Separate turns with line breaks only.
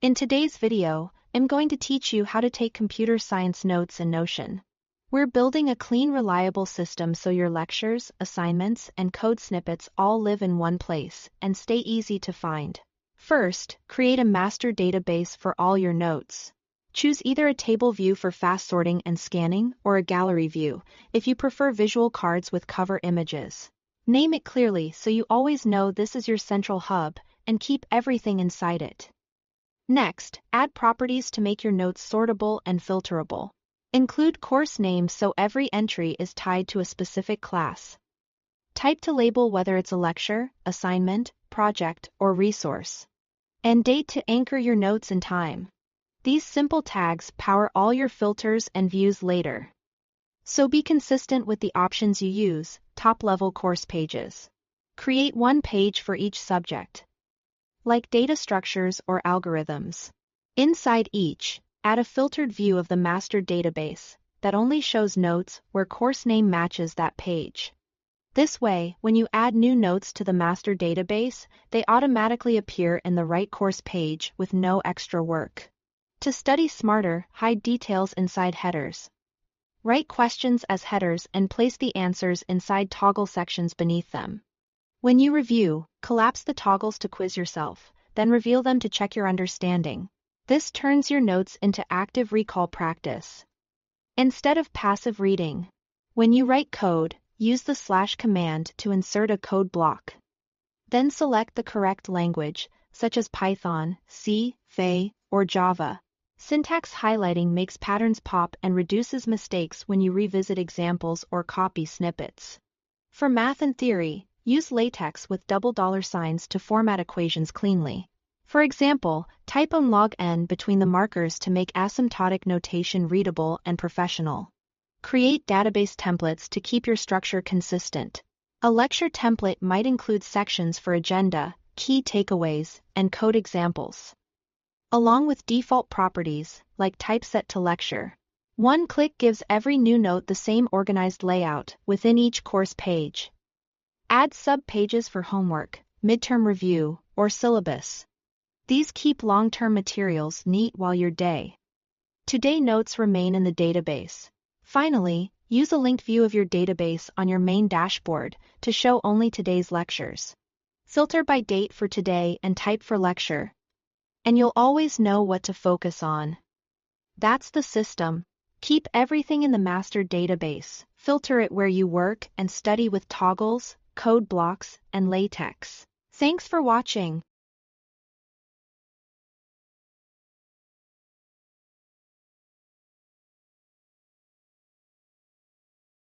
In today's video, I'm going to teach you how to take computer science notes in Notion. We're building a clean, reliable system so your lectures, assignments, and code snippets all live in one place and stay easy to find. First, create a master database for all your notes. Choose either a table view for fast sorting and scanning or a gallery view if you prefer visual cards with cover images. Name it clearly so you always know this is your central hub and keep everything inside it. Next, add properties to make your notes sortable and filterable. Include course names so every entry is tied to a specific class. Type to label whether it's a lecture, assignment, project, or resource. And date to anchor your notes in time. These simple tags power all your filters and views later. So be consistent with the options you use. Top-level course pages. Create one page for each subject, like data structures or algorithms. Inside each, add a filtered view of the master database that only shows notes where course name matches that page. This way, when you add new notes to the master database, they automatically appear in the right course page with no extra work. To study smarter, hide details inside headers. Write questions as headers and place the answers inside toggle sections beneath them. When you review, collapse the toggles to quiz yourself, then reveal them to check your understanding. This turns your notes into active recall practice instead of passive reading. When you write code, use the / command to insert a code block. Then select the correct language, such as Python, C, Phi, or Java. Syntax highlighting makes patterns pop and reduces mistakes when you revisit examples or copy snippets. For math and theory, use LaTeX with $signs to format equations cleanly. For example, type log n between the markers to make asymptotic notation readable and professional. Create database templates to keep your structure consistent. A lecture template might include sections for agenda, key takeaways, and code examples, along with default properties like typeset to lecture. One click gives every new note the same organized layout within each course page. Add sub-pages for homework, midterm review, or syllabus. These keep long-term materials neat while your day-to-day notes remain in the database. Finally, use a linked view of your database on your main dashboard to show only today's lectures. Filter by date for today and type for lecture, and you'll always know what to focus on. That's the system. Keep everything in the master database, filter it where you work, and study with toggles, code blocks, and LaTeX. Thanks for watching.